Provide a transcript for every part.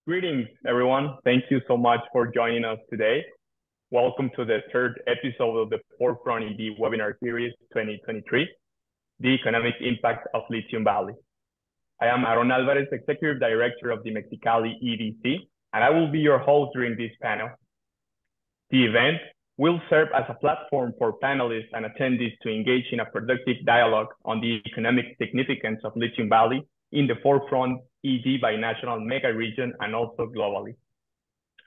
Greetings, everyone. Thank you so much for joining us today. Welcome to the third episode of the Forefront ED webinar series 2023, The Economic Impact of Lithium Valley. I am Alvarez, Executive Director of the Mexicali EDC, and I will be your host during this panel. The event will serve as a platform for panelists and attendees to engage in a productive dialogue on the economic significance of Lithium Valley in the Forefront ED binational mega region and also globally.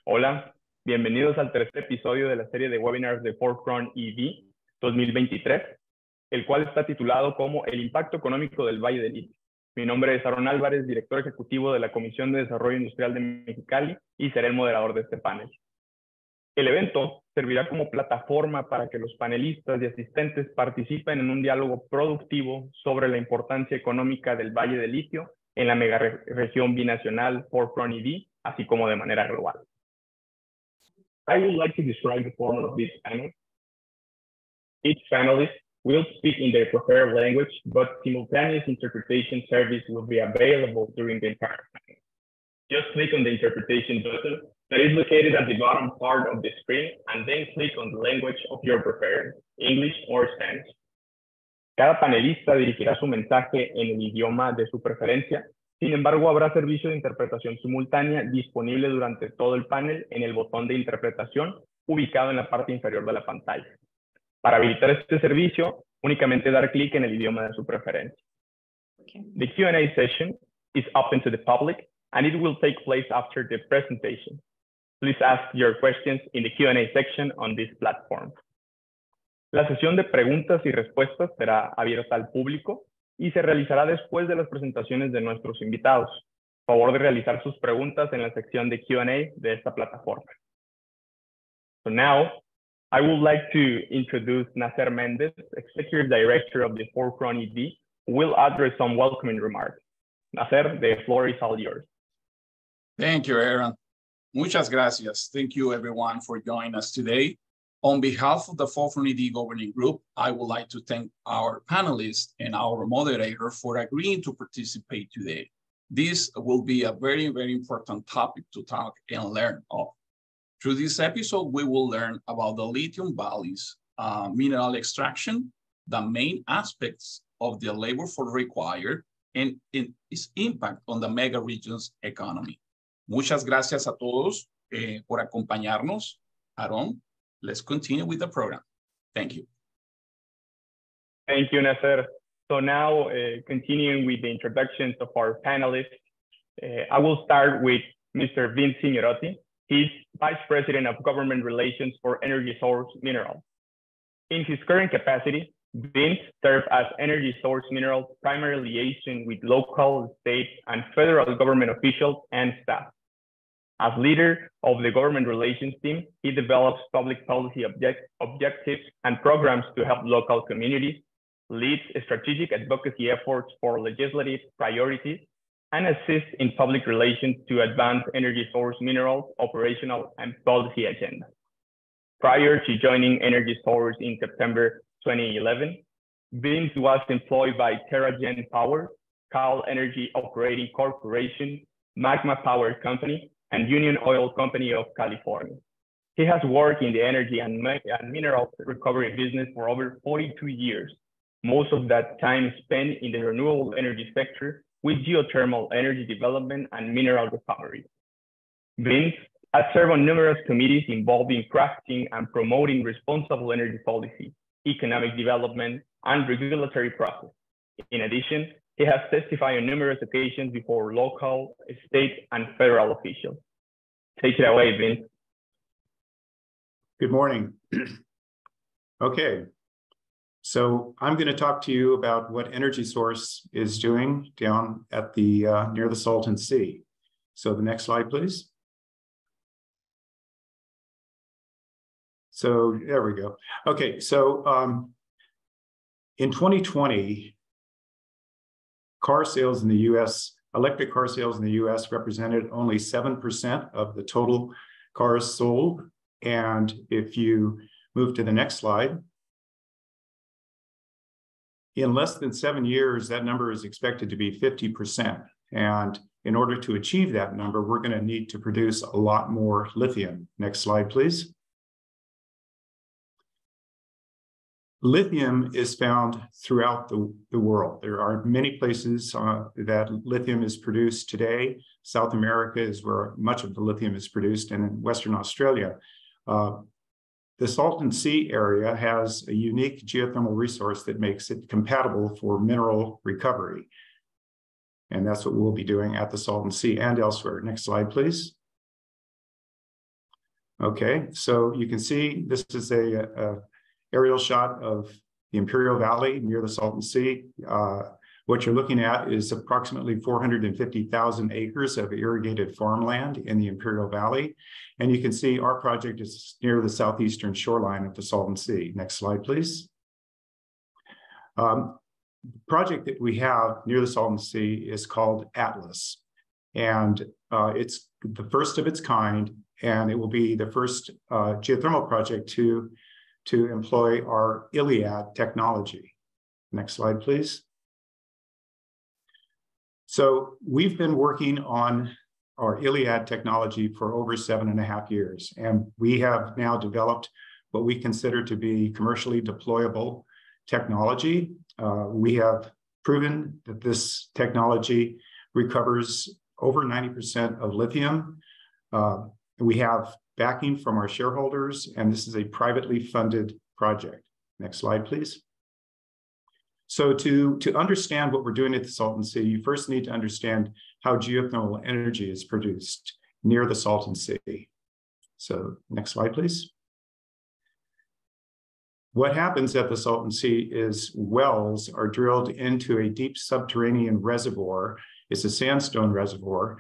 Hola, bienvenidos al tercer episodio de la serie de webinars de Forefront ED 2023, el cual está titulado como El impacto económico del Valle del Litio. Mi nombre es Aaron Álvarez, director ejecutivo de la Comisión de Desarrollo Industrial de Mexicali y seré el moderador de este panel. El evento servirá como plataforma para que los panelistas y asistentes participen en un diálogo productivo sobre la importancia económica del Valle del Litio en la megaregión binacional Forefront ED, así como de manera global. I would like to describe the format of this panel. Each panelist will speak in their preferred language, but simultaneous interpretation service will be available during the entire panel. Just click on the interpretation button that is located at the bottom part of the screen and then click on the language of your preferred, English or Spanish. Cada panelista dirigirá su mensaje en el idioma de su preferencia. Sin embargo, habrá servicio de interpretación simultánea disponible durante todo el panel en el botón de interpretación ubicado en la parte inferior de la pantalla. Para habilitar este servicio, únicamente dar clic en el idioma de su preferencia. The Q&A session is open to the public and it will take place after the presentation. Please ask your questions in the Q&A section on this platform. La sesión de preguntas y respuestas será abierta al público y se realizará después de las presentaciones de nuestros invitados. Por favor de realizar sus preguntas en la sección de Q&A de esta plataforma. So now, I would like to introduce Nacer Mendez, Executive Director of the Forefront ED, who will address some welcoming remarks. Nacer, the floor is all yours. Thank you, Aaron. Muchas gracias. Thank you, everyone, for joining us today. On behalf of the Forefront ED Governing Group, I would like to thank our panelists and our moderator for agreeing to participate today. This will be a very, very important topic to talk and learn of. Through this episode, we will learn about the Lithium Valley's mineral extraction, the main aspects of the labor force required, and its impact on the mega region's economy. Muchas gracias a todos por acompañarnos. Aaron, let's continue with the program. Thank you. Thank you, Nacer. So now, continuing with the introductions of our panelists, I will start with Mr. Vince Signorotti. He's Vice President of Government Relations for Energy Source Minerals. In his current capacity, Vince serves as Energy Source Minerals' primary liaison with local, state, and federal government officials and staff. As leader of the government relations team, he develops public policy objectives and programs to help local communities, leads strategic advocacy efforts for legislative priorities, and assists in public relations to advance Energy Source Minerals' operational and policy agenda. Prior to joining Energy Source in September 2011, Vince was employed by TerraGen Power, Cal Energy Operating Corporation, Magma Power Company, and Union Oil Company of California. He has worked in the energy and mineral recovery business for over 42 years, most of that time spent in the renewable energy sector with geothermal energy development and mineral recovery. Vince has served on numerous committees involved in crafting and promoting responsible energy policy, economic development, and regulatory process. In addition, he has testified on numerous occasions before local, state, and federal officials. Take it away, Vince. Good morning. Okay, so I'm going to talk to you about what Energy Source is doing down at the near the Salton Sea. So the next slide, please. So there we go. Okay, so in 2020, car sales in the U.S., electric car sales in the U.S. represented only 7% of the total cars sold. And if you move to the next slide, in less than 7 years, that number is expected to be 50%. And in order to achieve that number, we're going to need to produce a lot more lithium. Next slide, please. Lithium is found throughout the world. There are many places that lithium is produced today. South America is where much of the lithium is produced, and in Western Australia. The Salton Sea area has a unique geothermal resource that makes it compatible for mineral recovery. And that's what we'll be doing at the Salton Sea and elsewhere. Next slide, please. Okay, so you can see this is a aerial shot of the Imperial Valley near the Salton Sea. What you're looking at is approximately 450,000 acres of irrigated farmland in the Imperial Valley. And you can see our project is near the southeastern shoreline of the Salton Sea. Next slide, please. The project that we have near the Salton Sea is called Atlas. And it's the first of its kind, and it will be the first geothermal project to employ our ILIAD technology. Next slide, please. So we've been working on our ILIAD technology for over 7.5 years, and we have now developed what we consider to be commercially deployable technology. We have proven that this technology recovers over 90% of lithium. We have backing from our shareholders, and this is a privately funded project. Next slide, please. So to understand what we're doing at the Salton Sea, you first need to understand how geothermal energy is produced near the Salton Sea. So next slide, please. What happens at the Salton Sea is wells are drilled into a deep subterranean reservoir. It's a sandstone reservoir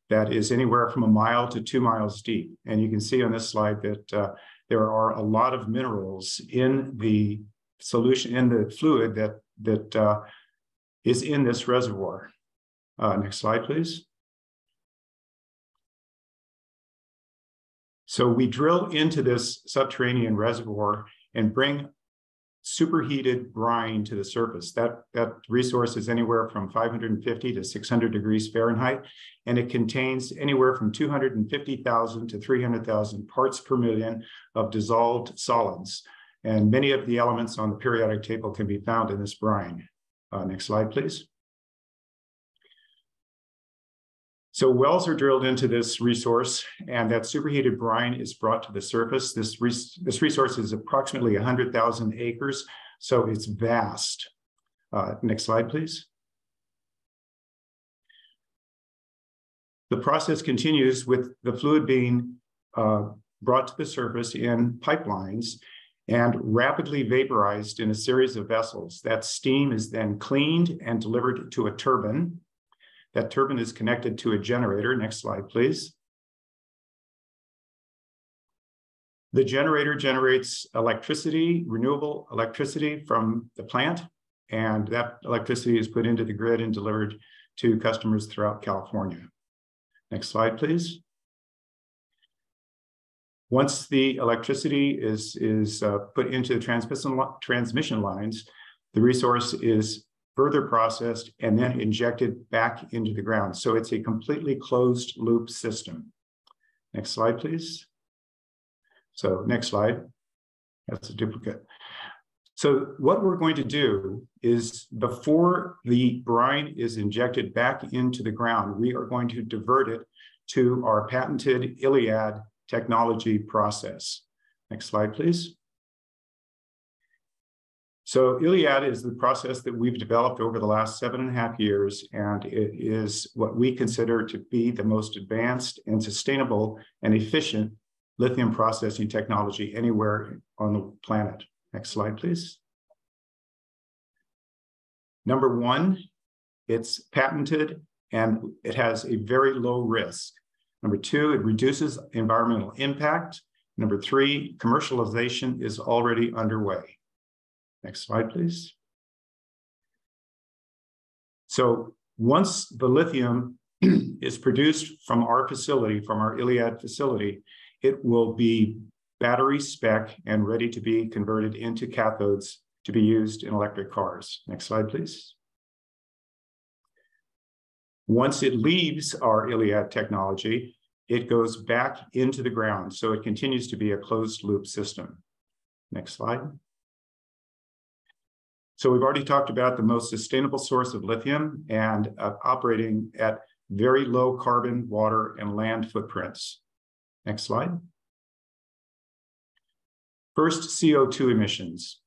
that is anywhere from 1 mile to 2 miles deep. And you can see on this slide that there are a lot of minerals in the solution, in the fluid that is in this reservoir. Next slide, please. So we drill into this subterranean reservoir and bring superheated brine to the surface. That resource is anywhere from 550 to 600 degrees Fahrenheit, and it contains anywhere from 250,000 to 300,000 parts per million of dissolved solids. And many of the elements on the periodic table can be found in this brine. Next slide, please. So wells are drilled into this resource, and that superheated brine is brought to the surface. This resource is approximately 100,000 acres, so it's vast. Next slide, please. The process continues with the fluid being brought to the surface in pipelines and rapidly vaporized in a series of vessels. That steam is then cleaned and delivered to a turbine. That turbine is connected to a generator. Next slide, please. The generator generates electricity, renewable electricity from the plant, and that electricity is put into the grid and delivered to customers throughout California. Next slide, please. Once the electricity is put into the transmission lines, the resource is further processed and then injected back into the ground. So it's a completely closed loop system. Next slide, please. So next slide. That's a duplicate. So what we're going to do is, before the brine is injected back into the ground, we are going to divert it to our patented ILIAD technology process. Next slide, please. So ILIAD is the process that we've developed over the last 7.5 years, and it is what we consider to be the most advanced and sustainable and efficient lithium processing technology anywhere on the planet. Next slide, please. Number one, it's patented and it has a very low risk. Number two, it reduces environmental impact. Number three, commercialization is already underway. Next slide, please. So once the lithium is produced from our facility, from our ILIAD facility, it will be battery spec and ready to be converted into cathodes to be used in electric cars. Next slide, please. Once it leaves our ILIAD technology, it goes back into the ground. So it continues to be a closed loop system. Next slide. So we've already talked about the most sustainable source of lithium and operating at very low carbon, water, and land footprints. Next slide. First, CO2 emissions.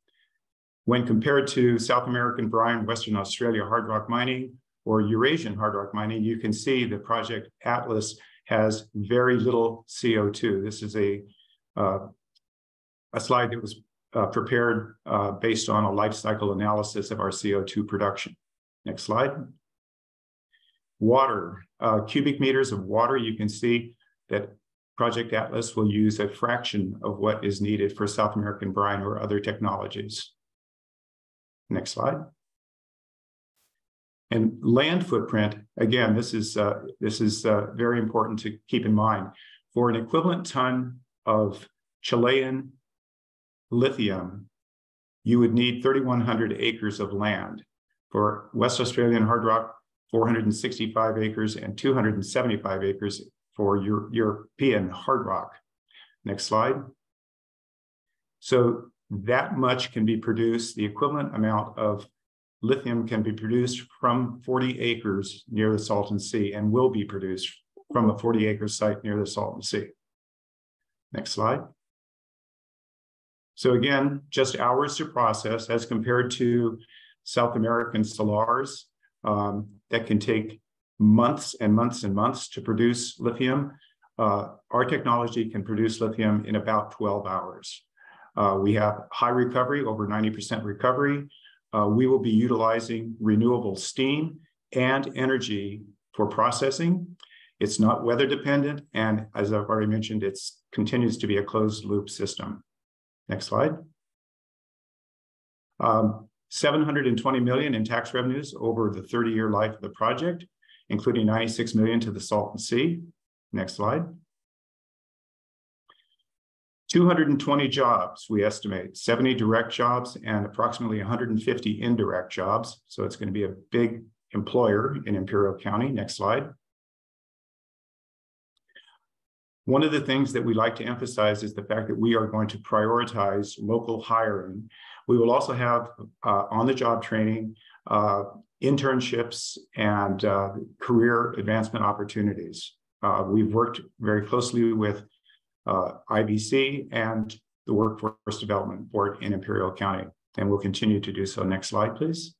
When compared to South American brine, Western Australia hard rock mining, or Eurasian hard rock mining, you can see the Project Atlas has very little CO2. This is a slide that was prepared based on a life cycle analysis of our CO2 production. Next slide. Water, cubic meters of water. You can see that Project Atlas will use a fraction of what is needed for South American brine or other technologies. Next slide. And land footprint, again, this is very important to keep in mind. For an equivalent ton of Chilean lithium, you would need 3,100 acres of land. For West Australian hard rock, 465 acres and 275 acres for European hard rock. Next slide. So that much can be produced, the equivalent amount of lithium can be produced from 40 acres near the Salton Sea and will be produced from a 40-acre site near the Salton Sea. Next slide. So again, just hours to process as compared to South American salars that can take months and months and months to produce lithium. Our technology can produce lithium in about 12 hours. We have high recovery, over 90% recovery. We will be utilizing renewable steam and energy for processing. It's not weather dependent, and as I've already mentioned, it continues to be a closed loop system. Next slide. 720 million in tax revenues over the 30-year life of the project, including 96 million to the Salton Sea. Next slide. 220 jobs, we estimate, 70 direct jobs and approximately 150 indirect jobs. So it's going to be a big employer in Imperial County. Next slide. One of the things that we like to emphasize is the fact that we are going to prioritize local hiring. We will also have on-the-job training, internships, and career advancement opportunities. We've worked very closely with IBC and the Workforce Development Board in Imperial County, and we'll continue to do so. Next slide, please.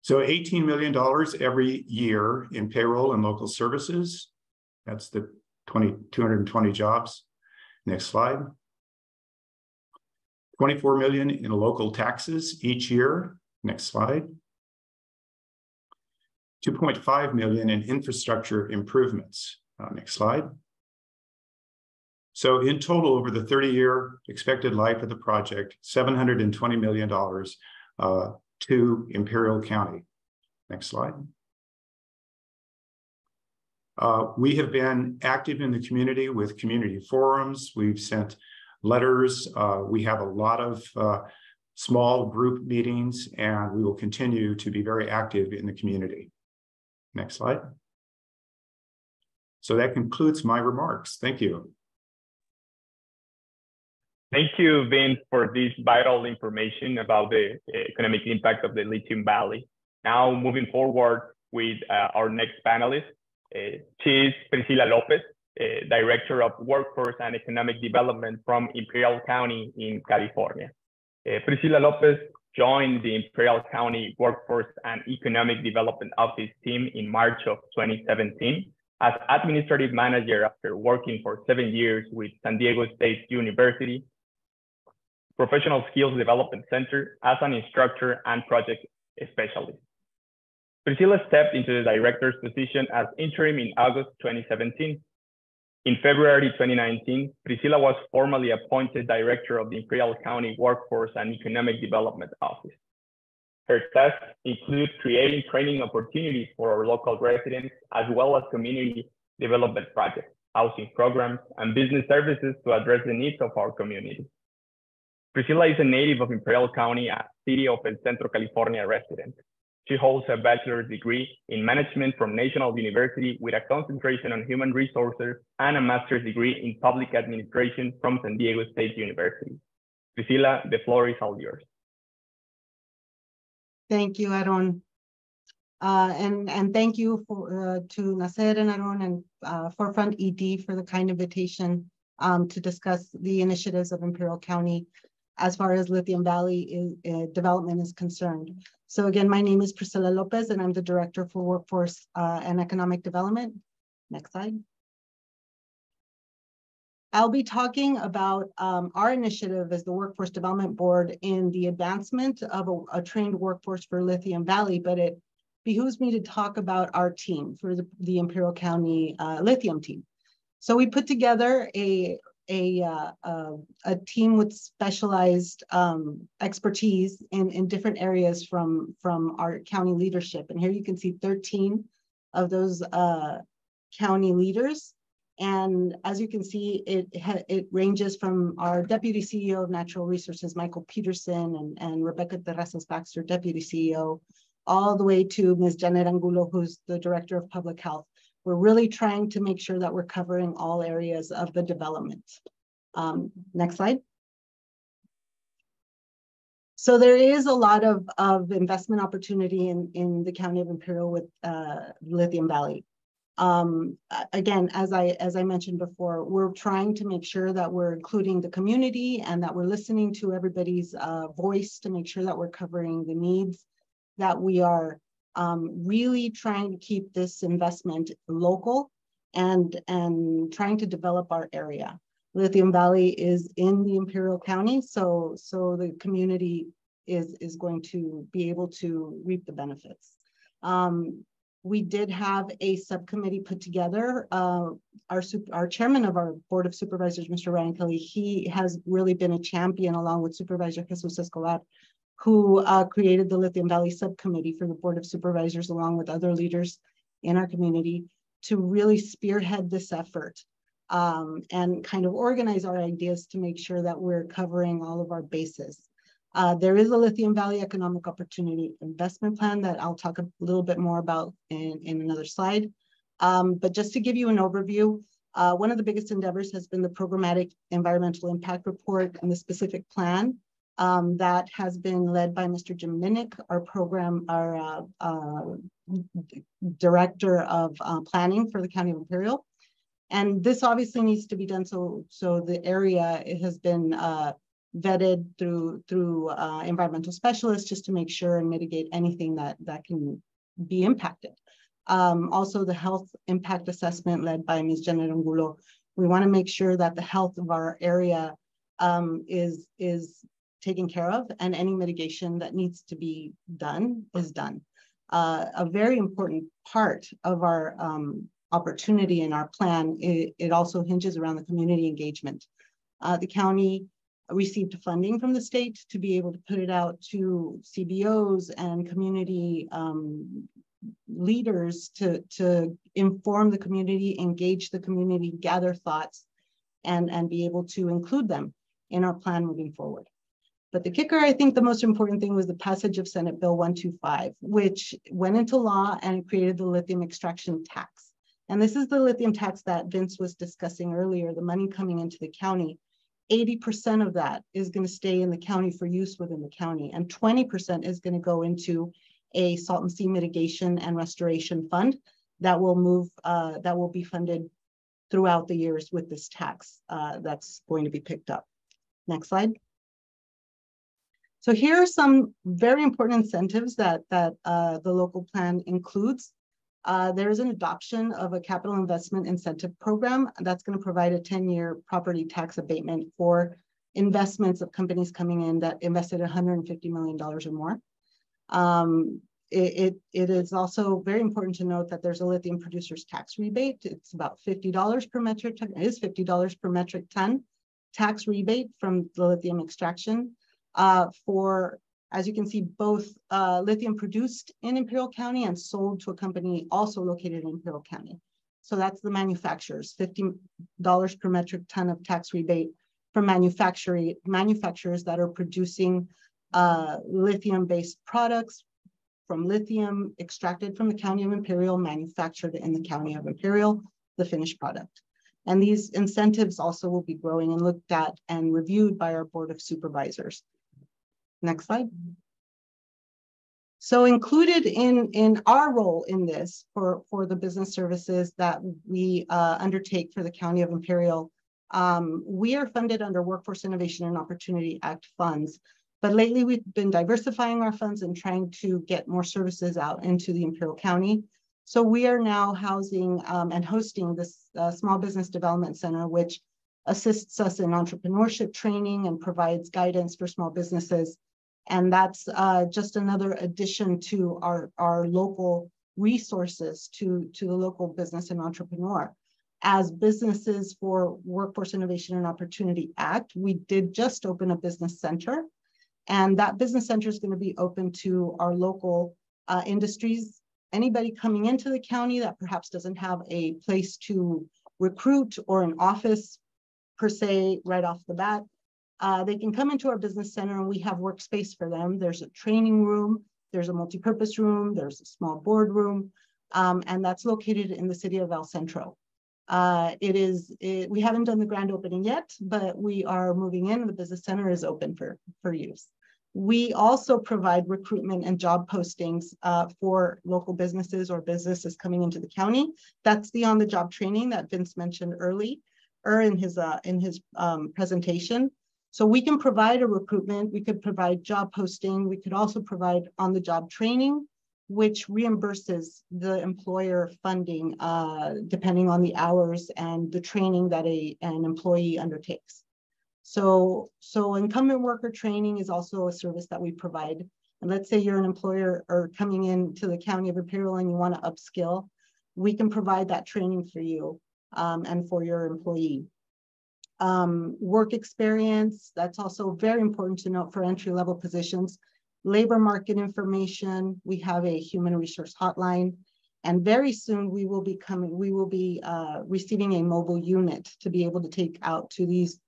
So $18 million every year in payroll and local services. That's the 220 jobs. Next slide. 24 million in local taxes each year. Next slide. 2.5 million in infrastructure improvements. Next slide. So in total, over the 30-year expected life of the project, $720 million to Imperial County. Next slide. We have been active in the community with community forums. We've sent letters. We have a lot of small group meetings, and we will continue to be very active in the community. Next slide. So that concludes my remarks. Thank you. Thank you, Vince, for this vital information about the economic impact of the Lithium Valley. Now, moving forward with our next panelist, she's Priscilla Lopez, Director of Workforce and Economic Development from Imperial County in California. Priscilla Lopez joined the Imperial County Workforce and Economic Development Office team in March of 2017 as Administrative Manager after working for 7 years with San Diego State University Professional Skills Development Center as an instructor and project specialist. Priscilla stepped into the director's position as interim in August 2017. In February 2019, Priscilla was formally appointed Director of the Imperial County Workforce and Economic Development Office. Her tasks include creating training opportunities for our local residents, as well as community development projects, housing programs, and business services to address the needs of our community. Priscilla is a native of Imperial County, a city of El Centro, California resident. She holds a bachelor's degree in management from National University with a concentration on human resources and a master's degree in public administration from San Diego State University. Priscilla, the floor is all yours. Thank you, Aaron. And thank you to Nasser and Aaron and Forefront ED for the kind invitation to discuss the initiatives of Imperial County as far as Lithium Valley development is concerned. So again, my name is Priscilla Lopez, and I'm the Director for Workforce and Economic Development. Next slide. I'll be talking about our initiative as the Workforce Development Board in the advancement of a trained workforce for Lithium Valley, but it behooves me to talk about our team for the Imperial County Lithium team. So we put together a team with specialized expertise in different areas from our county leadership. And here you can see 13 of those county leaders. And as you can see, it ranges from our Deputy CEO of Natural Resources, Michael Peterson, and Rebecca Terrazas-Baxter, Deputy CEO, all the way to Ms. Janet Angulo, who's the Director of Public Health. We're really trying to make sure that we're covering all areas of the development. Next slide. So there is a lot of investment opportunity in the County of Imperial with Lithium Valley. Again, as I mentioned before, we're trying to make sure that we're including the community and that we're listening to everybody's voice to make sure that we're covering the needs, that we are really trying to keep this investment local and trying to develop our area. Lithium Valley is in the Imperial County, so the community is going to be able to reap the benefits. We did have a subcommittee put together. Our chairman of our Board of Supervisors, Mr. Ryan Kelly, he has really been a champion along with Supervisor Jesus Escobar, who created the Lithium Valley Subcommittee for the Board of Supervisors, along with other leaders in our community, to really spearhead this effort and kind of organize our ideas to make sure that we're covering all of our bases. There is a Lithium Valley Economic Opportunity Investment Plan that I'll talk a little bit more about in another slide. But just to give you an overview, one of the biggest endeavors has been the Programmatic Environmental Impact Report and the specific plan that has been led by Mr. Jim Minnick, our Director of Planning for the County of Imperial. And this obviously needs to be done so the area has been vetted through environmental specialists just to make sure and mitigate anything that can be impacted. Also, the health impact assessment led by Ms. Janet Angulo. We want to make sure that the health of our area is taken care of, and any mitigation that needs to be done is done. A very important part of our opportunity in our plan, it also hinges around the community engagement. The county received funding from the state to be able to put it out to CBOs and community leaders to inform the community, engage the community, gather thoughts, and be able to include them in our plan moving forward. But the kicker, I think the most important thing was the passage of Senate Bill 125, which went into law and created the lithium extraction tax. And this is the lithium tax that Vince was discussing earlier, the money coming into the county. 80% of that is going to stay in the county for use within the county, and 20% is going to go into a salt and sea mitigation and restoration fund that will be funded throughout the years with this tax that's going to be picked up. Next slide. So here are some very important incentives that the local plan includes. There is an adoption of a capital investment incentive program that's going to provide a 10-year property tax abatement for investments of companies coming in that invested $150 million or more. It is also very important to note that there's a lithium producers tax rebate. It's about $50 per metric ton. It is $50 per metric ton tax rebate from the lithium extraction for, as you can see, both lithium produced in Imperial County and sold to a company also located in Imperial County. So that's the manufacturers, $50 per metric ton of tax rebate for manufacturers that are producing lithium-based products from lithium extracted from the County of Imperial, manufactured in the County of Imperial, the finished product. And these incentives also will be growing and looked at and reviewed by our Board of Supervisors. Next slide. So included in our role in this for the business services that we undertake for the County of Imperial, we are funded under Workforce Innovation and Opportunity Act funds. But lately we've been diversifying our funds and trying to get more services out into the Imperial County. So we are now housing and hosting this Small Business Development Center, which assists us in entrepreneurship training and provides guidance for small businesses. And that's just another addition to our local resources to the local business and entrepreneur. As businesses for Workforce Innovation and Opportunity Act, we did just open a business center. And that business center is going to be open to our local industries. Anybody coming into the county that perhaps doesn't have a place to recruit or an office per se right off the bat, they can come into our business center and we have workspace for them. There's a training room, there's a multipurpose room, there's a small boardroom, and that's located in the city of El Centro. We haven't done the grand opening yet, but we are moving in and the business center is open for use. We also provide recruitment and job postings for local businesses or businesses coming into the county. That's the on-the-job training that Vince mentioned earlier in his presentation. So we can provide a recruitment, we could provide job posting, we could also provide on-the-job training, which reimburses the employer funding depending on the hours and the training that an employee undertakes. So incumbent worker training is also a service that we provide. And let's say you're an employer or coming into the County of Imperial and you want to upskill, we can provide that training for you and for your employee. Work experience, that's also very important to note for entry-level positions. Labor market information, we have a human resource hotline, and very soon we will be receiving a mobile unit to be able to take out to these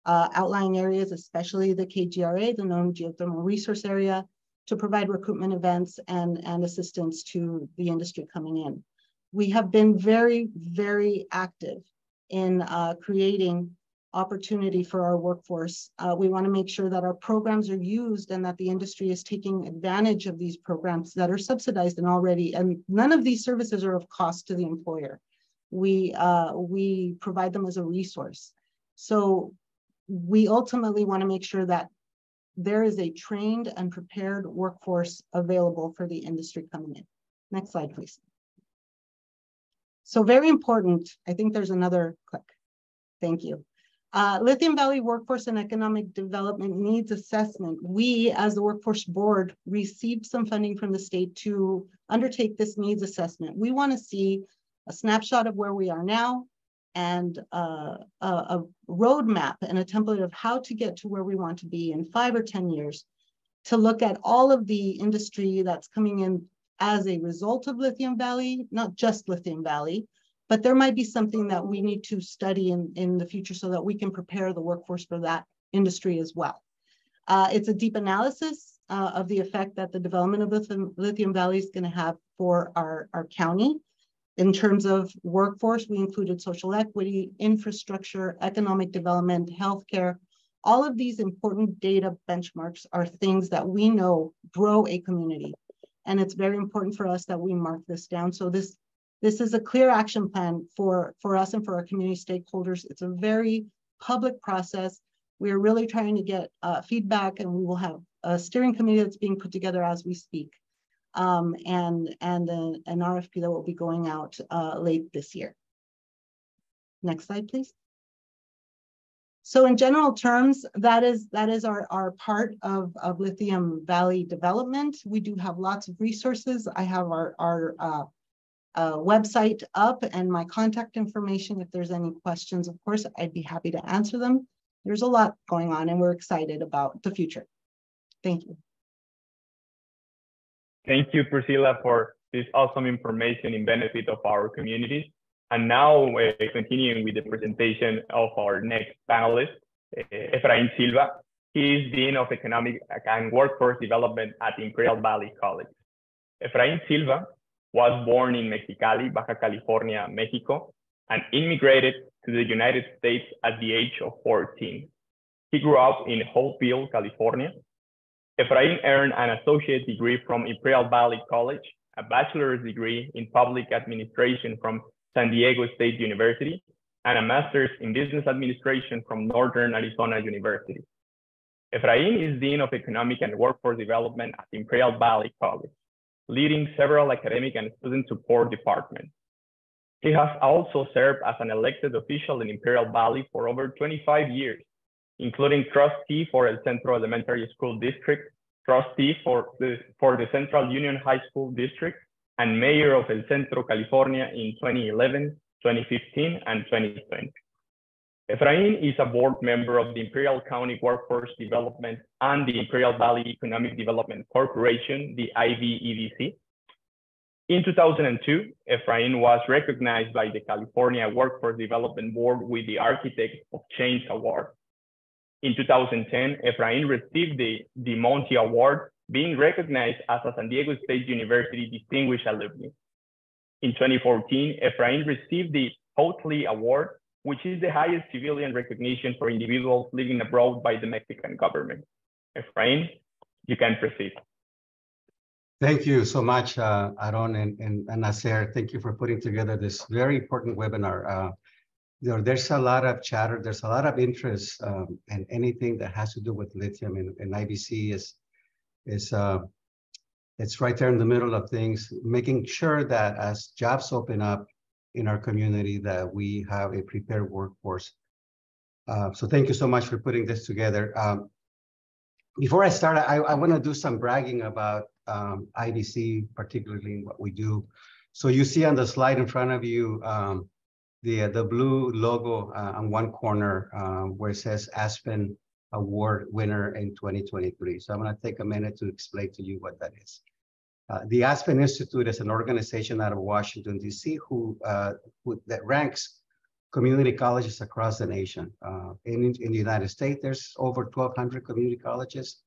outlying areas, especially the KGRA, the known geothermal resource area, to provide recruitment events and assistance to the industry coming in. We have been very, very active in creating opportunity for our workforce. We want to make sure that our programs are used and that the industry is taking advantage of these programs that are subsidized and already, and none of these services are of cost to the employer. We provide them as a resource. So we ultimately want to make sure that there is a trained and prepared workforce available for the industry coming in. Next slide, please. So very important, I think there's another click. Thank you. Lithium Valley Workforce and Economic Development Needs Assessment. We, as the Workforce Board, received some funding from the state to undertake this needs assessment. We want to see a snapshot of where we are now and a roadmap and a template of how to get to where we want to be in 5 or 10 years, to look at all of the industry that's coming in as a result of Lithium Valley, not just Lithium Valley, but there might be something that we need to study in the future so that we can prepare the workforce for that industry as well. It's a deep analysis of the effect that the development of Lithium Valley is going to have for our county. In terms of workforce, we included social equity, infrastructure, economic development, healthcare. All of these important data benchmarks are things that we know grow a community. And it's very important for us that we mark this down. So this is a clear action plan for us and for our community stakeholders. It's a very public process. We're really trying to get feedback, and we will have a steering committee that's being put together as we speak, and an RFP that will be going out late this year. Next slide, please. So in general terms, that is our part of Lithium Valley development. We do have lots of resources. I have our website up and my contact information. If there's any questions, of course, I'd be happy to answer them. There's a lot going on and we're excited about the future. Thank you. Thank you, Priscilla, for this awesome information in benefit of our communities. And now continuing with the presentation of our next panelist, Efrain Silva. He is Dean of Economic and Workforce Development at Imperial Valley College. Efrain Silva was born in Mexicali, Baja California, Mexico, and immigrated to the United States at the age of 14. He grew up in Holtville, California. Efrain earned an associate degree from Imperial Valley College, a bachelor's degree in public administration from San Diego State University, and a master's in business administration from Northern Arizona University. Efrain is Dean of Economic and Workforce Development at Imperial Valley College, leading several academic and student support departments. He has also served as an elected official in Imperial Valley for over 25 years, including trustee for El Centro Elementary School District, trustee for the Central Union High School District, and mayor of El Centro, California in 2011, 2015, and 2020. Efrain is a board member of the Imperial County Workforce Development and the Imperial Valley Economic Development Corporation, the ILIAD. In 2002, Efrain was recognized by the California Workforce Development Board with the Architect of Change Award. In 2010, Efrain received the Monty Award, being recognized as a San Diego State University Distinguished Alumni. In 2014, Efrain received the Hotley Award, which is the highest civilian recognition for individuals living abroad by the Mexican government. Efrain, you can proceed. Thank you so much, Aaron and Nasser. Thank you for putting together this very important webinar. There's a lot of chatter, there's a lot of interest, and anything that has to do with lithium and IBC it's right there in the middle of things, making sure that as jobs open up in our community, that we have a prepared workforce. So thank you so much for putting this together. Before I start, I want to do some bragging about IBC, particularly in what we do. So you see on the slide in front of you, the blue logo on one corner where it says Aspen Award winner in 2023. So I'm going to take a minute to explain to you what that is. The Aspen Institute is an organization out of Washington, D.C. that ranks community colleges across the nation. In the United States, there's over 1,200 community colleges.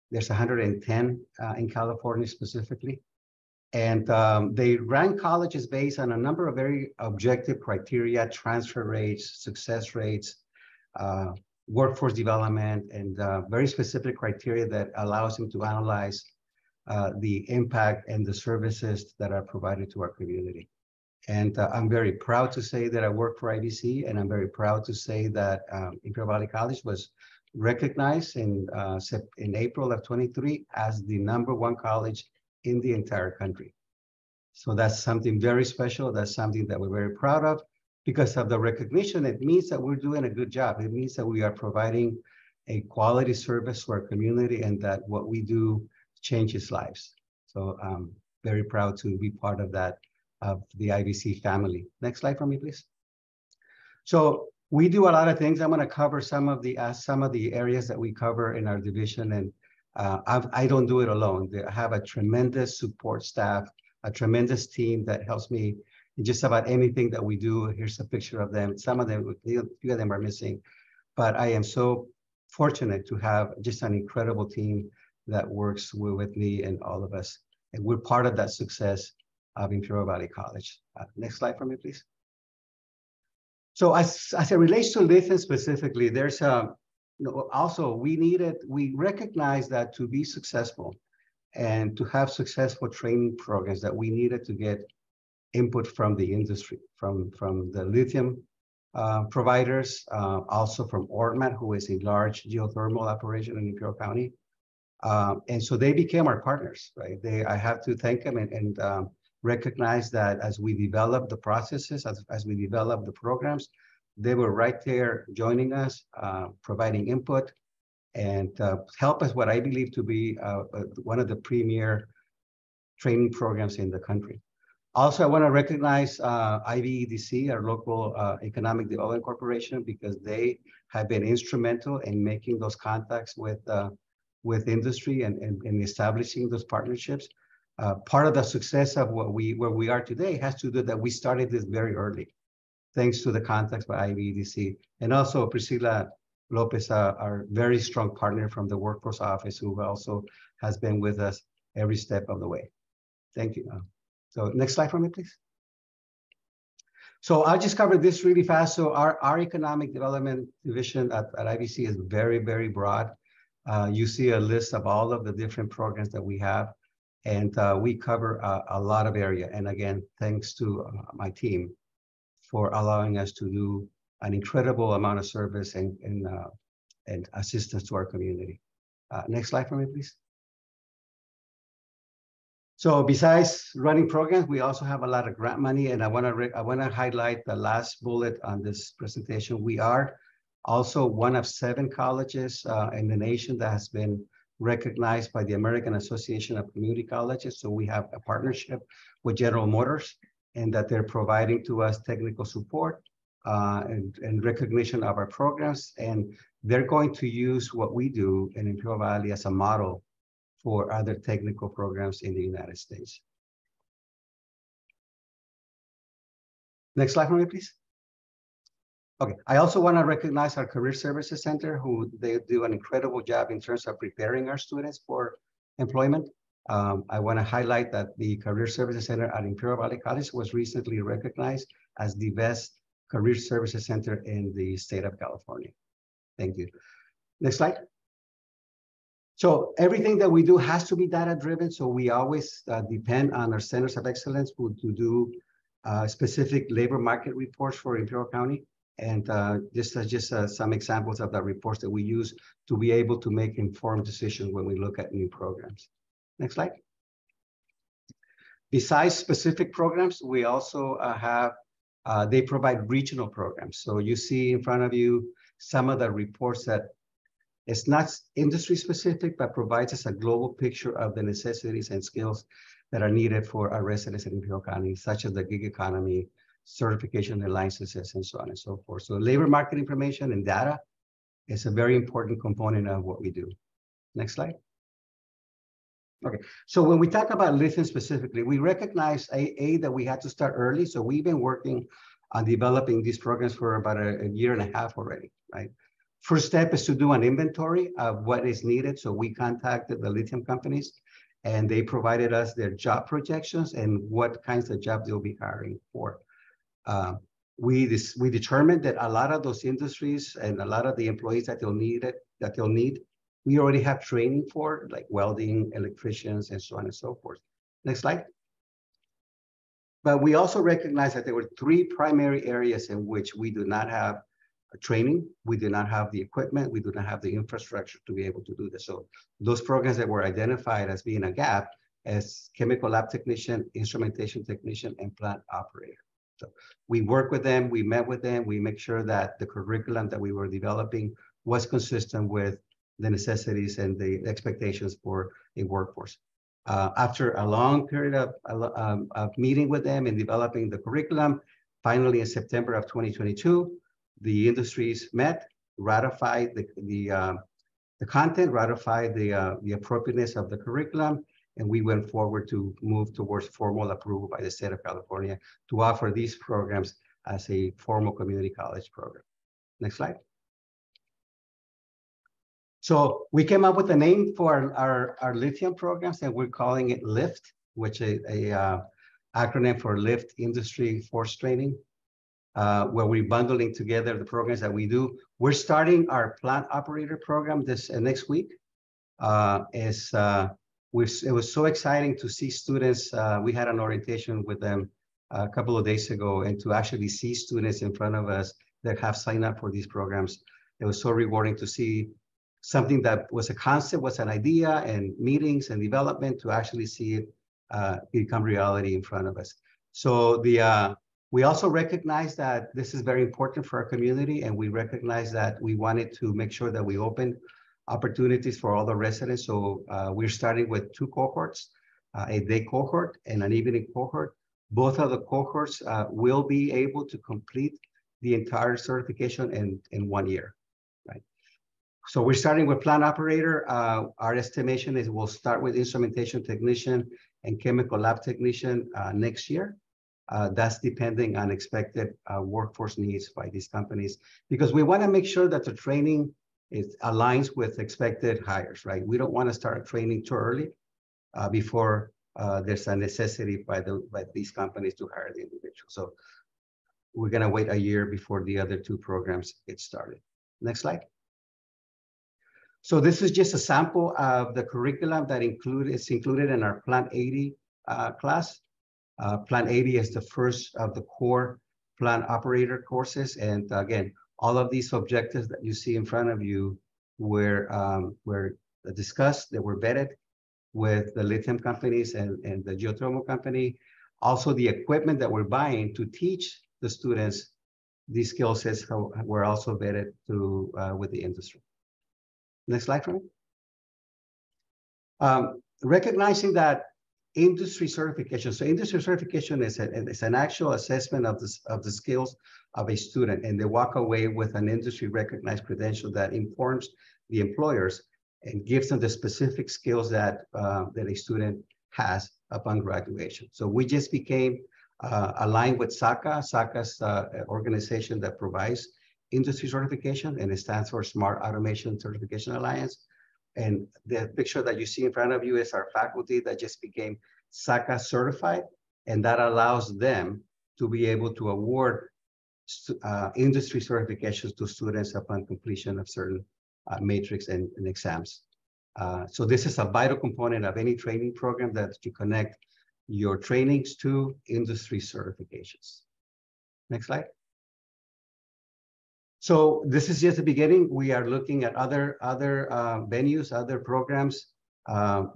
There's 110 in California specifically. And they rank colleges based on a number of very objective criteria: transfer rates, success rates, workforce development, and very specific criteria that allows them to analyze the impact and the services that are provided to our community. And I'm very proud to say that I work for IBC, and I'm very proud to say that Imperial Valley College was recognized in April of 23 as the #1 college in the entire country. So that's something very special. That's something that we're very proud of. Because of the recognition, it means that we're doing a good job. It means that we are providing a quality service to our community, and that what we do changes lives. So I'm very proud to be part of that, of the IBC family. Next slide for me, please. So we do a lot of things. I'm going to cover some of the areas that we cover in our division, and I don't do it alone. I have a tremendous support staff, a tremendous team that helps me in just about anything that we do. Here's a picture of them. Some of them, a few of them are missing, but I am so fortunate to have just an incredible team that works with me and all of us. And we're part of that success of Imperial Valley College. Next slide for me, please. So as it relates to lithium specifically, there's also we recognize that to be successful and to have successful training programs, that we needed to get input from the industry, from the lithium providers, also from Ormat, who is a large geothermal operation in Imperial County. And so they became our partners, right? I have to thank them and recognize that as we develop the processes, as we develop the programs, they were right there joining us, providing input, and help us what I believe to be one of the premier training programs in the country. Also, I want to recognize IVEDC, our local economic development corporation, because they have been instrumental in making those contacts with industry and establishing those partnerships. Part of the success of where we are today has to do that we started this very early, thanks to the contacts by IVEDC. And also Priscilla Lopez, our very strong partner from the workforce office, who also has been with us every step of the way. Thank you. So next slide for me, please. So I'll just cover this really fast. So our economic development division at IBC is very, very broad. You see a list of all of the different programs that we have, and we cover a lot of area. And again, thanks to my team for allowing us to do an incredible amount of service and assistance to our community. Next slide for me, please. So besides running programs, we also have a lot of grant money, and I want to highlight the last bullet on this presentation. We are also one of 7 colleges in the nation that has been recognized by the American Association of Community Colleges. So we have a partnership with General Motors, and that they're providing to us technical support and recognition of our programs, and they're going to use what we do in Imperial Valley as a model for other technical programs in the United States. Next slide for me, please. Okay, I also want to recognize our Career Services Center, who they do an incredible job in terms of preparing our students for employment. I want to highlight that the Career Services Center at Imperial Valley College was recently recognized as the best Career Services Center in the state of California. Thank you. Next slide. So everything that we do has to be data-driven. So we always depend on our centers of excellence to do specific labor market reports for Imperial County. And just some examples of the reports that we use to be able to make informed decisions when we look at new programs. Next slide. Besides specific programs, we also they provide regional programs. So you see in front of you some of the reports that it's not industry specific, but provides us a global picture of the necessities and skills that are needed for our residents in Imperial County, such as the gig economy, certification and licenses, and so on and so forth. So labor market information and data is a very important component of what we do. Next slide. Okay, so when we talk about lithium specifically, we recognize that we had to start early. So we've been working on developing these programs for about a year and a half already, right? First step is to do an inventory of what is needed. So we contacted the lithium companies, and they provided us their job projections and what kinds of jobs they'll be hiring for. We determined that a lot of those industries and a lot of the employees that they'll need, we already have training for, like welding, electricians, and so on and so forth. Next slide. But we also recognize that there were 3 primary areas in which we do not have training, we do not have the equipment, we do not have the infrastructure to be able to do this. So those programs that were identified as being a gap as chemical lab technician, instrumentation technician, and plant operator. So we work with them, we met with them, we make sure that the curriculum that we were developing was consistent with the necessities and the expectations for a workforce. After a long period of meeting with them and developing the curriculum, finally in September of 2022, the industries met, ratified the content, ratified the appropriateness of the curriculum, and we went forward to move towards formal approval by the state of California to offer these programs as a formal community college program. Next slide. So we came up with a name for our lithium programs, and we're calling it LIFT, which is a acronym for Lift Industry Force Training, where we're bundling together the programs that we do. We're starting our plant operator program this next week. It was so exciting to see students. We had an orientation with them a couple of days ago, and to actually see students in front of us that have signed up for these programs. It was so rewarding to see something that was a concept, was an idea, and meetings and development to actually see it become reality in front of us. So we also recognize that this is very important for our community, and we recognize that we wanted to make sure that we open opportunities for all the residents. So we're starting with 2 cohorts, a day cohort and an evening cohort. Both of the cohorts will be able to complete the entire certification in 1 year, right? So we're starting with plant operator. Our estimation is we'll start with instrumentation technician and chemical lab technician next year. That's depending on expected workforce needs by these companies, because we want to make sure that the training aligns with expected hires, right? We don't want to start training too early before there's a necessity by these companies to hire the individual. So we're going to wait a year before the other two programs get started. Next slide. So this is just a sample of the curriculum that is included in our Plan 80 class. Plan 80 is the first of the core plant operator courses. And again, all of these objectives that you see in front of you were discussed, that were vetted with the lithium companies and the geothermal company. Also, the equipment that we're buying to teach the students these skill sets were also vetted through with the industry. Next slide for me. Recognizing that industry certification. So industry certification is an actual assessment of the skills of a student, and they walk away with an industry recognized credential that informs the employers and gives them the specific skills that a student has upon graduation. So we just became aligned with SACA. SACA is an organization that provides industry certification, and it stands for Smart Automation Certification Alliance. And the picture that you see in front of you is our faculty that just became SACA certified, and that allows them to be able to award industry certifications to students upon completion of certain matrix and exams. So this is a vital component of any training program that you connect your trainings to industry certifications. Next slide. So this is just the beginning. We are looking at other venues, other programs.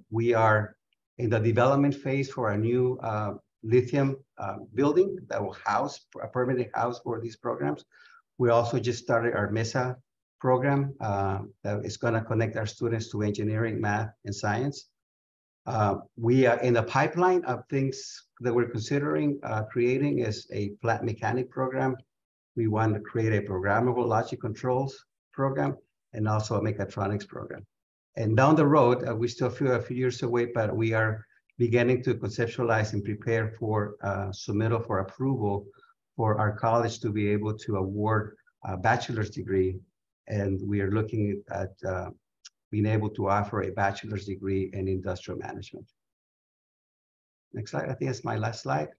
We are in the development phase for a new lithium building that will house a permanent house for these programs. We also just started our MESA program that is going to connect our students to engineering, math, and science. We are in the pipeline of things that we're considering creating is a plant mechanic program. We want to create a programmable logic controls program and also a mechatronics program. And down the road, we still feel a few years away, but we are beginning to conceptualize and prepare for submittal for approval for our college to be able to award a bachelor's degree. And we are looking at being able to offer a bachelor's degree in industrial management. Next slide. I think that's my last slide.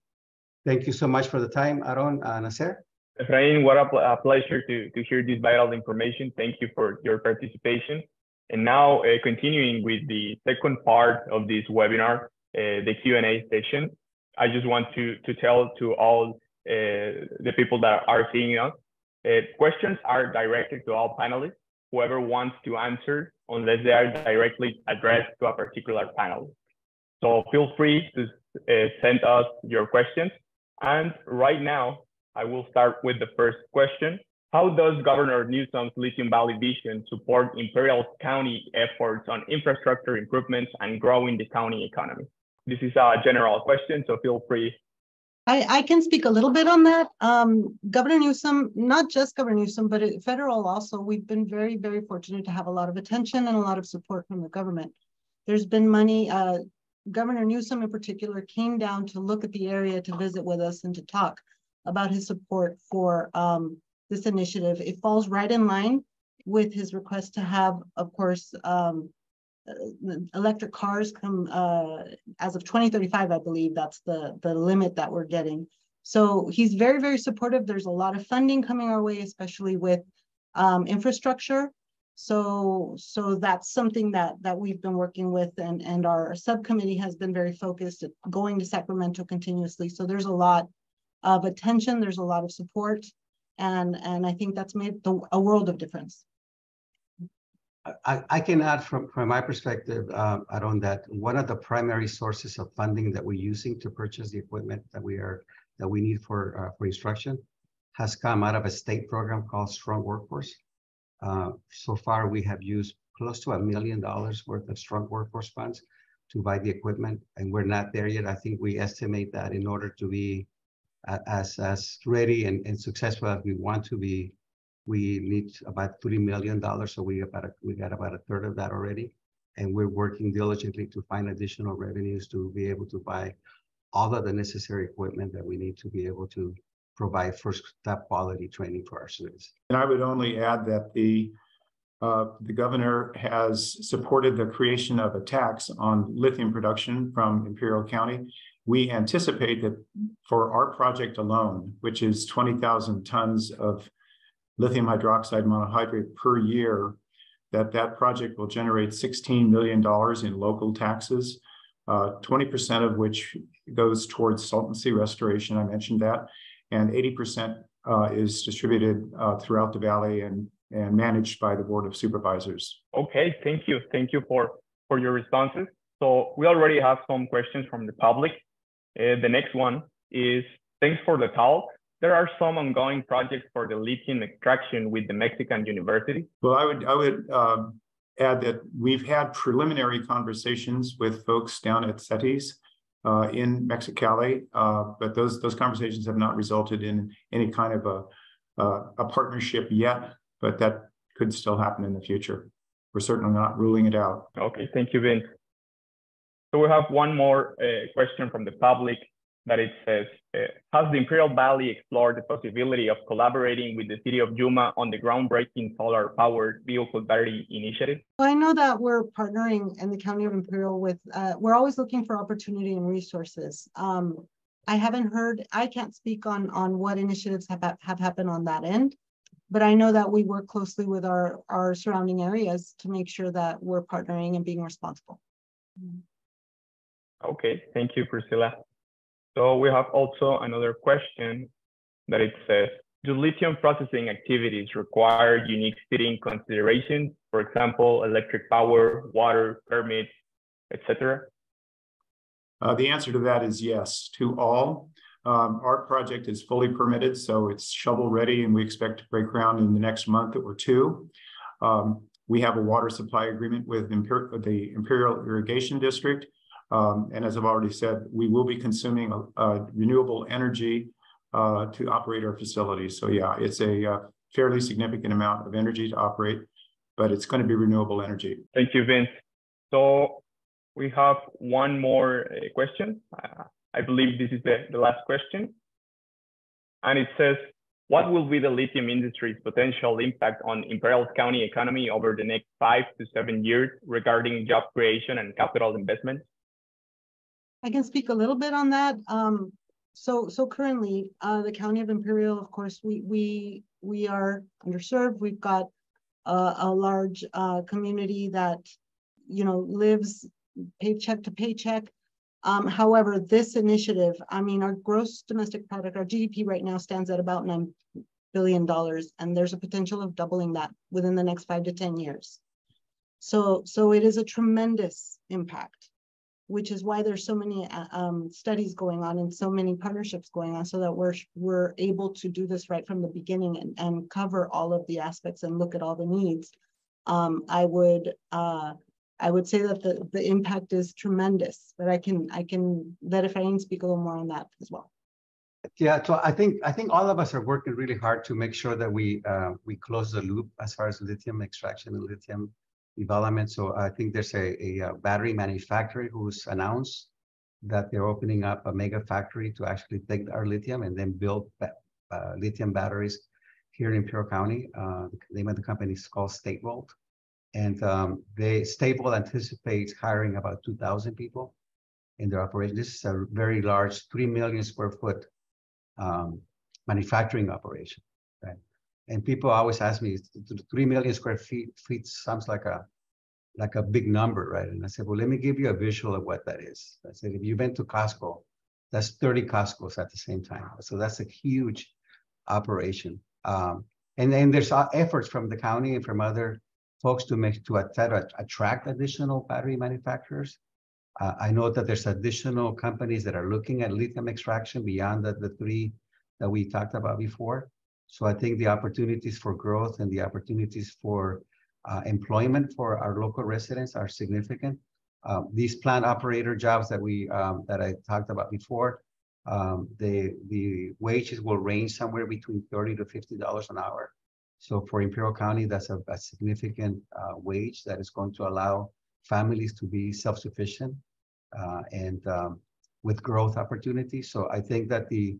Thank you so much for the time, Aaron, Nasser. Efrain, what a pleasure to hear this vital information. Thank you for your participation. And now continuing with the second part of this webinar, the Q&A session, I just want to tell to all the people that are seeing us, questions are directed to all panelists, whoever wants to answer, unless they are directly addressed to a particular panelist. So feel free to send us your questions. And right now, I will start with the first question. How does Governor Newsom's Lithium Valley vision support Imperial County efforts on infrastructure improvements and growing the county economy? This is a general question, so feel free. I can speak a little bit on that. Governor Newsom, not just Governor Newsom, but federal also, we've been very, very fortunate to have a lot of attention and a lot of support from the government. There's been money, Governor Newsom in particular came down to look at the area to visit with us and to talk about his support for this initiative. It falls right in line with his request to have, of course, electric cars come as of 2035, I believe that's the limit that we're getting. So he's very, very supportive. There's a lot of funding coming our way, especially with infrastructure. So that's something that we've been working with, and our subcommittee has been very focused at going to Sacramento continuously. So there's a lot of attention, there's a lot of support, and I think that's made a world of difference. I can add from my perspective, Aaron, that one of the primary sources of funding that we're using to purchase the equipment that we need for instruction has come out of a state program called Strong Workforce. So far, we have used close to $1 million worth of Strong Workforce funds to buy the equipment, and we're not there yet. I think we estimate that in order to be as ready and successful as we want to be, we need about $3 million. So we got about a third of that already. And we're working diligently to find additional revenues to be able to buy all of the necessary equipment that we need to be able to provide first top quality training for our students. And I would only add that the the governor has supported the creation of a tax on lithium production from Imperial County. We anticipate that for our project alone, which is 20,000 tons of lithium hydroxide monohydrate per year, that project will generate $16 million in local taxes, 20% of which goes towards saltancy restoration, I mentioned that, and 80% is distributed throughout the valley and managed by the Board of Supervisors. Okay, thank you. Thank you for your responses. So we already have some questions from the public. The next one is, thanks for the talk. There are some ongoing projects for the lithium extraction with the Mexican university. Well, I would add that we've had preliminary conversations with folks down at CETIS in Mexicali, but those conversations have not resulted in any kind of a partnership yet, but that could still happen in the future. We're certainly not ruling it out. Okay, thank you, Vince. So we have one more question from the public that it says, has the Imperial Valley explored the possibility of collaborating with the city of Yuma on the groundbreaking solar-powered vehicle battery initiative? Well, I know that we're partnering in the County of Imperial with, we're always looking for opportunity and resources. I haven't heard, I can't speak on what initiatives have happened on that end, but I know that we work closely with our surrounding areas to make sure that we're partnering and being responsible. Okay, thank you, Priscilla. So we have also another question that it says, do lithium processing activities require unique city considerations, for example, electric power, water, permits, etc.? The answer to that is yes, to all. Our project is fully permitted, so it's shovel ready, and we expect to break ground in the next month or two. We have a water supply agreement with the Imperial Irrigation District. And as I've already said, we will be consuming renewable energy to operate our facilities. So yeah, it's a fairly significant amount of energy to operate, but it's going to be renewable energy. Thank you, Vince. So we have one more question. I believe this is the last question. And it says, what will be the lithium industry's potential impact on Imperial County economy over the next 5 to 7 years regarding job creation and capital investment? I can speak a little bit on that. So currently, the County of Imperial, of course, we are underserved. We've got a large community that, lives paycheck to paycheck. However, this initiative, our gross domestic product, our GDP right now stands at about $9 billion, and there's a potential of doubling that within the next 5 to 10 years. So it is a tremendous impact, which is why there's so many studies going on and so many partnerships going on, so that we're able to do this right from the beginning and cover all of the aspects and look at all the needs. I would say that the impact is tremendous, but I can let Efrain speak a little more on that as well. Yeah, so I think all of us are working really hard to make sure that we close the loop as far as lithium extraction and lithium development. So I think there's a battery manufacturer who's announced that they're opening up a mega factory to actually take our lithium and then build lithium batteries here in Imperial County. The name of the company is called Statewald. And Statewald anticipates hiring about 2,000 people in their operation. This is a very large 3 million square foot manufacturing operation, right? And people always ask me, 3 million square feet sounds like a big number, right? And I said, well, let me give you a visual of what that is. I said, if you've been to Costco, that's 30 Costcos at the same time. So that's a huge operation. And then there's efforts from the county and from other folks to attract additional battery manufacturers. I know that there's additional companies that are looking at lithium extraction beyond the 3 that we talked about before. So I think the opportunities for growth and the opportunities for employment for our local residents are significant. These plant operator jobs that I talked about before, the wages will range somewhere between $30 to $50 an hour. So for Imperial County, that's a significant wage that is going to allow families to be self-sufficient and with growth opportunities. So I think that the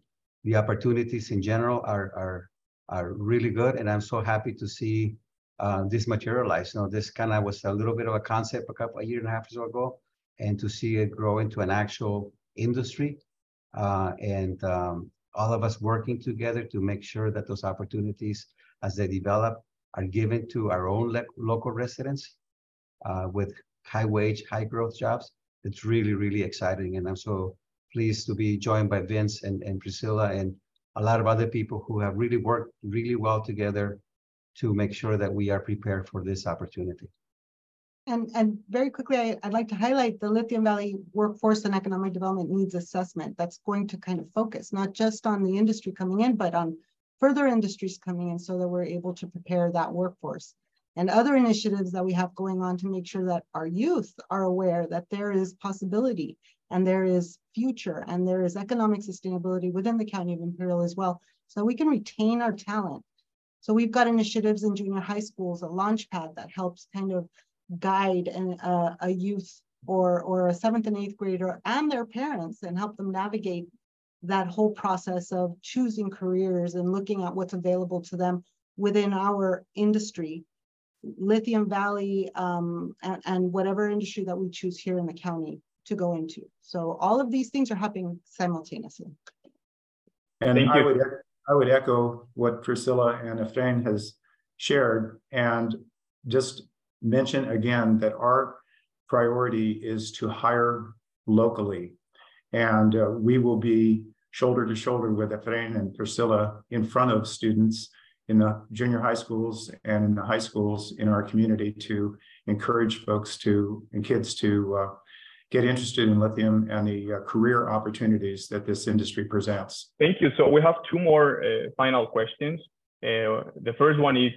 opportunities in general are really good, and I'm so happy to see this materialized. This kind of was a little bit of a concept a year and a half or so ago, and to see it grow into an actual industry, and all of us working together to make sure that those opportunities, as they develop, are given to our own local residents with high wage, high growth jobs. It's really, really exciting. And I'm so pleased to be joined by Vince and Priscilla and a lot of other people who have really worked really well together to make sure that we are prepared for this opportunity. And very quickly, I'd like to highlight the Lithium Valley Workforce and Economic Development Needs Assessment that's going to kind of focus not just on the industry coming in, but on further industries coming in so that we're able to prepare that workforce. And other initiatives that we have going on to make sure that our youth are aware that there is possibility and there is future and there is economic sustainability within the County of Imperial as well, so we can retain our talent. So we've got initiatives in junior high schools, a launch pad that helps kind of guide a youth or a 7th and 8th grader and their parents and help them navigate that whole process of choosing careers and looking at what's available to them within our industry, Lithium Valley, and whatever industry that we choose here in the county to go into. So all of these things are happening simultaneously. And I would echo what Priscilla and Efrain has shared, and just mention again that our priority is to hire locally. And we will be shoulder to shoulder with Efrain and Priscilla in front of students in the junior high schools and in the high schools in our community to encourage folks and kids to get interested in lithium and the career opportunities that this industry presents. Thank you. So we have two more final questions. The first one is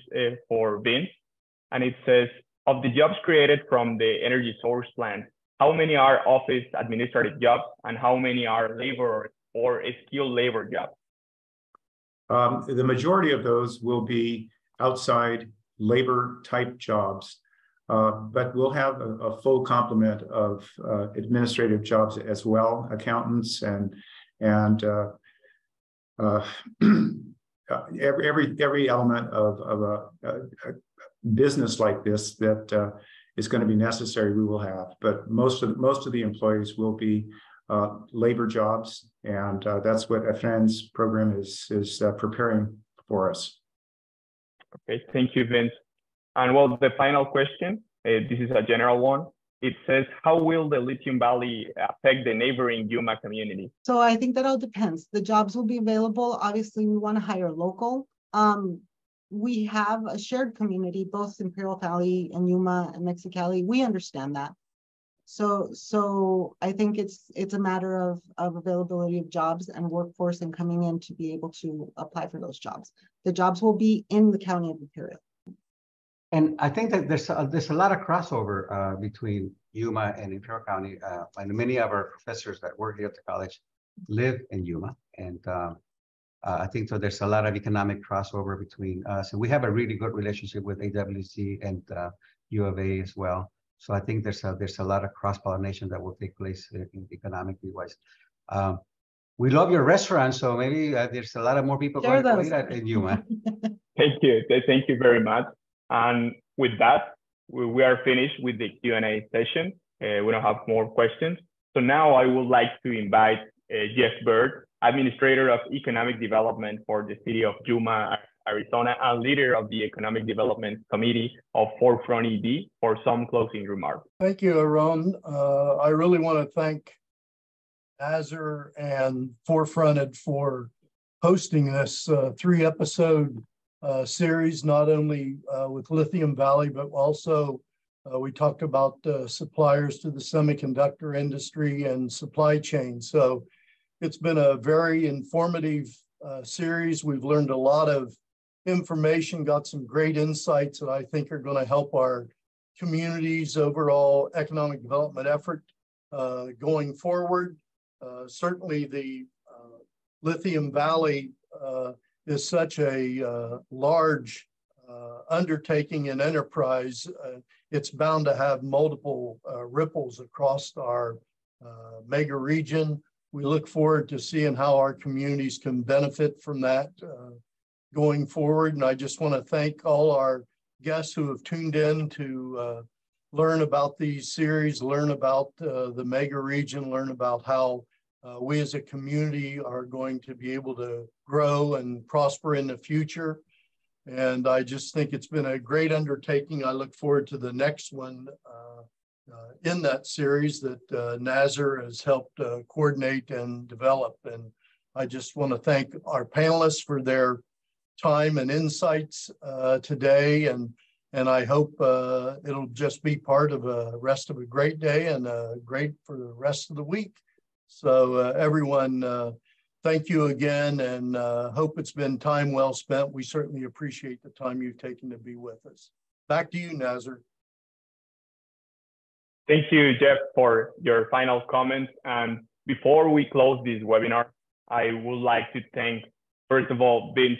for Vince, and it says, of the jobs created from the energy source plant, how many are office administrative jobs and how many are labor or skilled labor jobs? The majority of those will be outside labor type jobs, but we'll have a full complement of administrative jobs as well, accountants and every element of a business like this that is going to be necessary, we will have. But most of the employees will be labor jobs, and that's what Efrain's program is preparing for us. Okay, thank you, Vince. And well, the final question, this is a general one. It says, how will the Lithium Valley affect the neighboring Yuma community? So I think that all depends. The jobs will be available. Obviously, we want to hire local. We have a shared community, both Imperial County and Yuma and Mexicali. We understand that. So I think it's a matter of availability of jobs and workforce and coming in to be able to apply for those jobs. The jobs will be in the County of Imperial. And I think that there's a lot of crossover between Yuma and Imperial County. And many of our professors that work here at the college live in Yuma. And I think so there's a lot of economic crossover between us. And we have a really good relationship with AWC and U of A as well. So I think there's a lot of cross-pollination that will take place economically wise. We love your restaurant, so maybe there's a lot of more people going to eat at Yuma. Thank you. Thank you very much. And with that, we are finished with the Q&A session. We don't have more questions. So now I would like to invite Jeff Bird, Administrator of Economic Development for the City of Yuma, Arizona, and leader of the Economic Development Committee of Forefront ED, for some closing remarks. Thank you, Aaron. I really want to thank Azure and Forefronted for hosting this 3-episode series, not only with Lithium Valley, but also we talked about suppliers to the semiconductor industry and supply chain. So it's been a very informative series. We've learned a lot of information, got some great insights that I think are going to help our community's overall economic development effort going forward. Certainly the Lithium Valley is such a large undertaking and enterprise. It's bound to have multiple ripples across our mega region. We look forward to seeing how our communities can benefit from that going forward. And I just want to thank all our guests who have tuned in to learn about these series, learn about the mega region, learn about how we as a community are going to be able to grow and prosper in the future. And I just think it's been a great undertaking. I look forward to the next one in that series that Nazar has helped coordinate and develop. And I just want to thank our panelists for their time and insights today. And I hope it'll just be part of a rest of a great day and great for the rest of the week. So everyone, thank you again, and hope it's been time well spent. We certainly appreciate the time you've taken to be with us. Back to you, Nazar. Thank you, Jeff, for your final comments. And before we close this webinar, I would like to thank, first of all, Vince,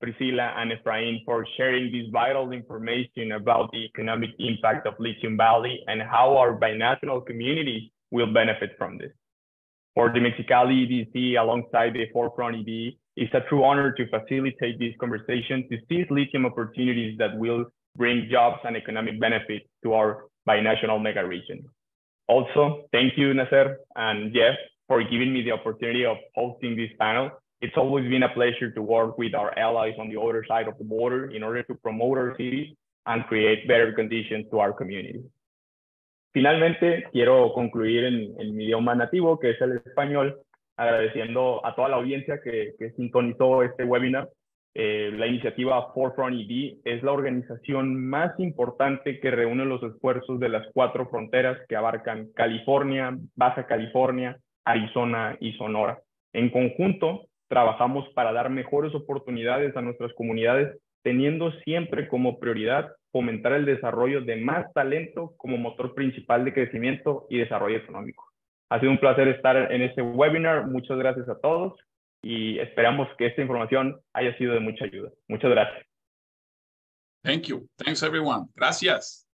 Priscilla, and Efrain for sharing this vital information about the economic impact of Lithium Valley and how our binational communities will benefit from this. For the Mexicali EDC, alongside the Forefront ED, it's a true honor to facilitate this conversation to seize lithium opportunities that will bring jobs and economic benefit to our binational mega region. Also, thank you, Nazar and Jeff, for giving me the opportunity of hosting this panel. It's always been a pleasure to work with our allies on the other side of the border in order to promote our cities and create better conditions to our community. Finalmente, quiero concluir en mi idioma nativo, que es el español, agradeciendo a toda la audiencia que sintonizó este webinar. La iniciativa Forefront ED es la organización más importante que reúne los esfuerzos de las 4 fronteras que abarcan California, Baja California, Arizona y Sonora. En conjunto, trabajamos para dar mejores oportunidades a nuestras comunidades, teniendo siempre como prioridad fomentar el desarrollo de más talento como motor principal de crecimiento y desarrollo económico. Ha sido un placer estar en este webinar. Muchas gracias a todos y esperamos que esta información haya sido de mucha ayuda. Muchas gracias. Thank you. Thanks, everyone. Gracias.